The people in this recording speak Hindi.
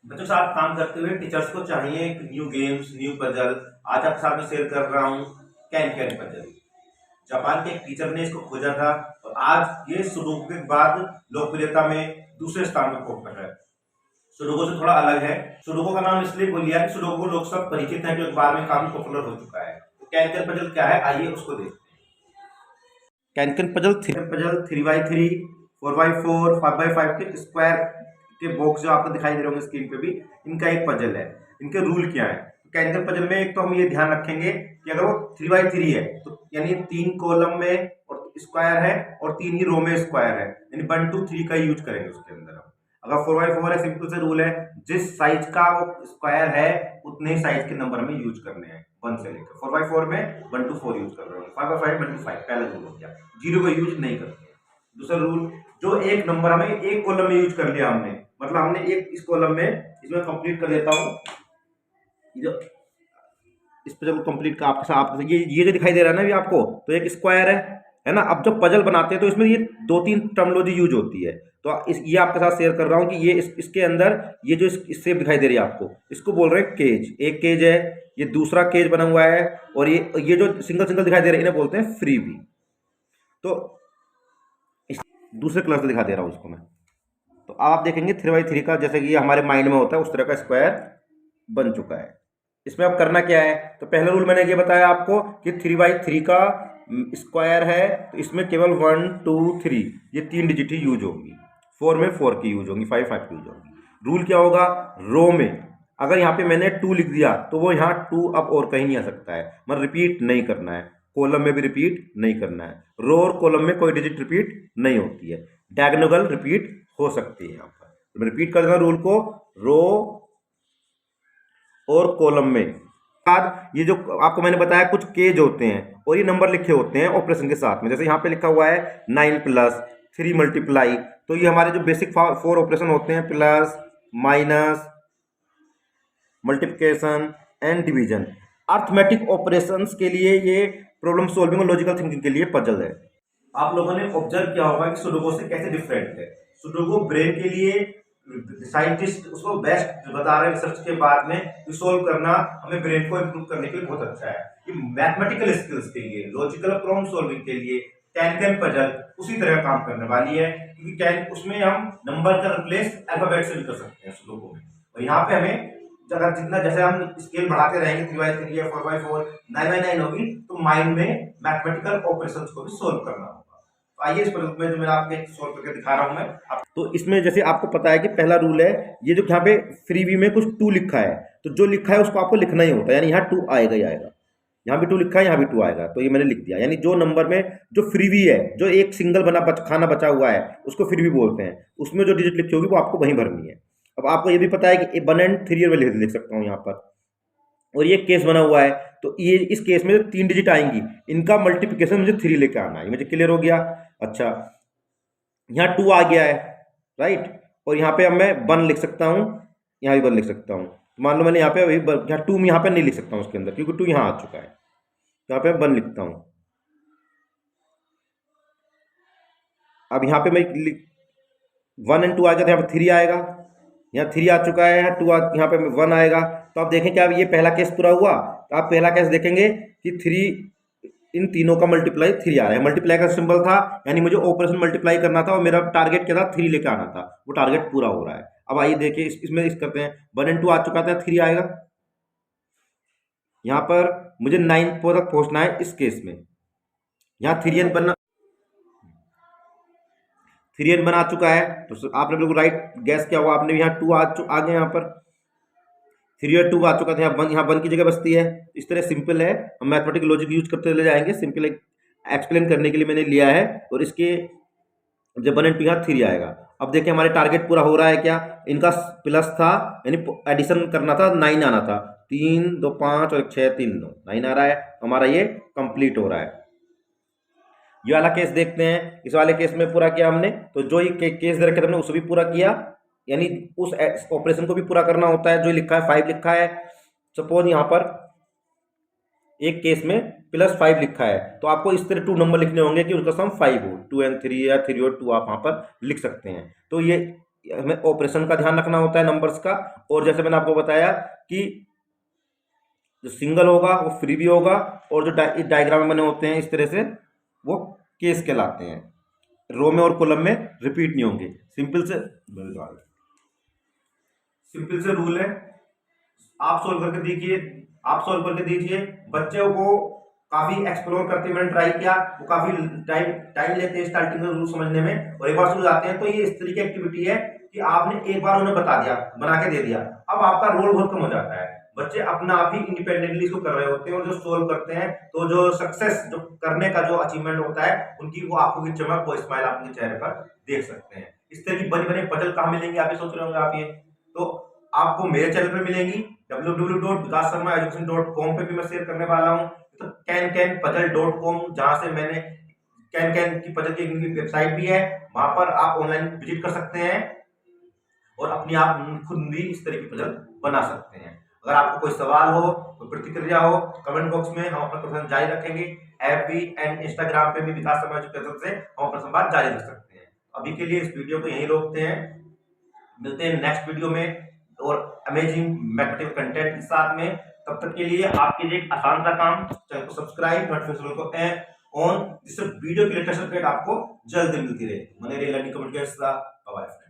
बच्चों के साथ काम करते हुए टीचर्स को चाहिए न्यू गेम्स, न्यू पजल। आज आपके साथ में शेयर कर रहा हूँ कैन कैन पजल। जापान के एक टीचर ने इसको खोजा था और आज ये सुडोकू के बाद लोकप्रियता में दूसरे स्थान पर पहुंच रहा है। सुडोकू से थोड़ा अलग है। सुडोकू का नाम इसलिए बोल दिया कि सुडोकू लोग सब परिचित हैं, जो एक बार में काफी पॉपुलर हो चुका है। तो कैन कैन पजल क्या है, आइए उसको देखते हैं। Can can puzzle 3x3, 4x4, 5x5 के स्क्वायर के बॉक्स जो आपको दिखाई दे रहे होंगे स्क्रीन पे भी, इनका एक पजल है। इनके रूल क्या है? कैन कैन पजल में एक तो हम ये ध्यान रखेंगे कि अगर वो 3x3 है तो यानी 3 कॉलम में और स्क्वायर है और 3 ही रो में स्क्वायर है, यानी 1 2 3 का यूज करेंगे उसके अंदर हम। अगर 4x4 है, सिंपल से रूल है, जिस साइज का वो स्क्वायर है उतने ही साइज के नंबर में यूज करने हैं, 1 से लेकर 4x4 में 1 to 4 यूज कर रहे हो, 5x5 1 to 5 पहला रूल हो गया। 0 का यूज नहीं करते। दूसरा रूल, जो एक नंबर हमें एक कॉलम में यूज कर लिया हमने, मतलब हमने एक इस कॉलम में, इसमें कंप्लीट कर देता हूं, जो इस पे जब कंप्लीट का आपके ये जो दिखाई दे रहा है ना ये आपको, तो एक स्क्वायर है ना। अब जब पजल बनाते हैं तो इसमें ये 2-3 टर्मिनोलॉजी यूज होती है। तो ये आपके साथ शेयर कर रहा हूं कि ये इसके अंदर ये जो इस शेप दिखाई दे रही है आपको, इसको बोल रहे हैं केज। एक केज है, ये दूसरा केज बना हुआ है, और ये जो सिंगल सिंगल दिखाई दे रहे हैं इन्हें बोलते हैं फ्रीबी। तो दूसरे कलर से दिखा दे रहा हूं इसको मैं। तो आप देखेंगे 3x3 का, जैसे कि हमारे माइंड में होता है उस तरह का स्क्वायर बन चुका है। इसमें अब करना क्या है? तो पहला रूल मैंने ये बताया आपको कि 3x3 का स्क्वायर है, तो इसमें केवल 1 2 3 ये 3 डिजिट ही यूज होंगी। 4 में 4 की यूज होंगी, 5 5 की यूज होंगी। रूल क्या होगा? रो में अगर यहाँ पे मैंने 2 लिख दिया तो वो यहाँ 2 अब और कहीं नहीं आ सकता है, मतलब रिपीट नहीं करना है। कॉलम में भी रिपीट नहीं करना है। रो और कॉलम में कोई डिजिट रिपीट नहीं होती है। डायगोनल रिपीट हो सकती है। यहाँ पर तो मैं रिपीट कर देना रूल को, रो और कॉलम में। बाद ये जो आपको मैंने बताया कुछ केज होते हैं और ये नंबर लिखे होते हैं ऑपरेशन के साथ में, जैसे यहाँ पे लिखा हुआ है 9 प्लस 3 मल्टीप्लाई, तो ये हमारे जो बेसिक 4 ऑपरेशन होते हैं, plus minus multiplication and division, arithmetic operations के लिए ये प्रॉब्लम सॉल्विंग और लॉजिकल थिंकिंग के लिए पजल है। आप लोगों ने ऑब्जर्व किया होगा कि सुडोकू से कैसे डिफरेंट है। सुडोकू ब्रेन के लिए साइंटिस्ट उसको बेस्ट बता रहे हैं रिसर्च के बाद में, कि सोल्व करना हमें ब्रेन को इंप्रूव करने के लिए बहुत अच्छा है। कि मैथमेटिकल स्किल्स के लिए, लॉजिकल प्रॉब्लम सॉल्विंग के लिए कैन कैन पजल उसी तरह काम करने वाली है, क्योंकि कैन उसमें हम नंबर का रिप्लेस अल्फाबेट से भी कर सकते हैं सुडोकू में। और यहाँ पे हमें अगर जितना जैसे हम स्केल बढ़ाते रहेंगे 3x3 या 4x4 9x9 होगी, तो माइंड में मैथमेटिकल ऑपरेशंस को भी सोल्व करना होगा। तो आइए इस प्रयोग में जो मैं आपको सोल्व करके दिखा रहा हूं मैं तो इसमें जैसे आपको पता है कि पहला रूल है, ये जो यहाँ पे फ्रीबी में कुछ 2 लिखा है, तो जो लिखा है उसको आपको लिखना ही होता है, यानी यहाँ 2 आएगा ही आएगा। यहाँ भी 2 लिखा है, यहाँ भी 2 आएगा, तो ये मैंने लिख दिया। यानी जो नंबर में जो फ्रीबी है, जो एक सिंगल खाना बचा हुआ है, उसको फ्रीबी बोलते हैं। उसमें जो डिजिट लिखी होगी वो आपको वहीं भरनी है। अब आपको ये भी पता है कि 1 and 3 में लिख सकता हूँ यहाँ पर, और ये केस बना हुआ है, तो ये इस केस में जो 3 डिजिट आएंगी, इनका मल्टीप्लिकेशन मुझे 3 लेके आना है। मुझे क्लियर हो गया? अच्छा, यहाँ 2 आ गया है, राइट, और यहाँ पे अब मैं 1 लिख सकता हूँ, यहाँ भी 1 लिख सकता हूँ। मान लो मैंने यहाँ पे यहाँ 2 में यहाँ पे नहीं लिख सकता हूँ उसके अंदर, क्योंकि 2 यहाँ आ चुका है, तो यहाँ पे 1 लिखता हूँ। अब यहाँ पे मैं 1 and 2 आ गया, तो यहाँ पे 3 आएगा, यहाँ 3 आ चुका है, यहाँ 2 यहाँ पे 1 आएगा। तो आप देखें क्या ये पहला केस पूरा हुआ, तो आप पहला केस देखेंगे कि 3 इन तीनों का मल्टीप्लाई 3 आ रहा है। मल्टीप्लाई का सिंबल था, यानी मुझे ऑपरेशन मल्टीप्लाई करना था और मेरा टारगेट क्या था? 3 लेकर आना था, वो टारगेट पूरा हो रहा है। अब आइए देखिए इसमें इस करते हैं, 1 and 2 आ चुका था, 3 आएगा। यहाँ पर मुझे 9 तक पहुंचना है इस केस में, यहाँ 3n बनना 3n बना चुका है, तो आपने बिल्कुल राइट गैस किया हुआ आपने। यहाँ 2 आ गए, यहाँ पर 3 और 2 आ चुका था, यहाँ 1 की जगह बचती है। इस तरह सिंपल है, हम मैथमेटिकल लॉजिक यूज करते चले जाएंगे। सिंपल एक्सप्लेन करने के लिए मैंने लिया है, और इसके जब 1 and 2 यहाँ 3 आएगा। अब देखिए हमारे टारगेट पूरा हो रहा है क्या? इनका प्लस था, यानी एडिशन करना था, 9 आना था। 3 2 5 और 6 3 9 9 आ रहा है, हमारा ये कंप्लीट हो रहा है। ये वाला केस देखते हैं, इस वाले केस में पूरा किया हमने, तो जो ये केस दे रखे थे हमने उसको भी पूरा किया, यानी उस ऑपरेशन को भी पूरा करना होता है। जो लिखा है 5 लिखा है, सपोज यहाँ पर एक केस में +5 लिखा है, तो आपको इस तरह 2 नंबर लिखने होंगे कि उसका सम 5 हो, 2 and 3 या 3 और 2 आप वहाँ पर लिख सकते हैं। तो ये हमें ऑपरेशन का ध्यान रखना होता है नंबर्स का। और जैसे मैंने आपको बताया कि जो सिंगल होगा वो फ्री भी होगा, और जो डायग्राम में बने होते हैं इस तरह से वो केस कहलाते हैं। रो में और कॉलम में रिपीट नहीं होंगे। सिंपल से रूल है, आप सोल्व करके दीजिए। बच्चों को काफी एक्सप्लोर करते हुए ट्राई किया, वो काफी टाइम लेते हैं स्टार्टिंग में रूल समझने में, और एक बार समझ आते हैं तो ये इस तरह की एक्टिविटी है कि आपने एक बार उन्हें बता दिया, बना के दे दिया, अब आपका रोल बहुत कम हो जाता है। बच्चे अपना आप ही इंडिपेंडेंटली इसको कर रहे होते हैं, और जो सोल्व करते हैं तो जो सक्सेस जो करने का जो अचीवमेंट होता है उनकी वो आंखों की चमक, वो स्माइल आपके चेहरे पर देख सकते हैं। इस तरह की बड़ी बड़ी पजल कहाँ मिलेंगी आप ये सोच रहे होंगे आप, ये तो आपको मेरे चैनल पे मिलेंगी, www.vikasharmaeducation.com पे भी मैं शेयर करने वाला हूँ, तो cancanpuzzle.com जहां से मैंने कैन की पजल की वेबसाइट भी है, वहां पर आप ऑनलाइन विजिट कर सकते हैं और अपनी आप खुद भी इस तरह की पजल बना सकते हैं। अगर आपको कोई सवाल हो, कोई प्रतिक्रिया हो, कमेंट बॉक्स में हम अपना प्रश्न जारी रखेंगे। एफबी एंड इंस्टाग्राम पे भी विकास शर्मा एजुकेशन से हम अपना संवाद जारी रख सकते हैं। अभी के लिए इस वीडियो को यहीं रोकते हैं, मिलते हैं नेक्स्ट वीडियो में और अमेजिंग मैथमेटिकल कंटेंट के साथ में। तब तक के लिए आपके लिए एक आसान सा काम, चैनल को सब्सक्राइब, नोटिफिकेशन को ऑन, जिससे वीडियो की लेटेस्ट अपडेट आपको जल्द मिलती रहे। मने लर्निंग कम्युनिकेशन। Bye bye.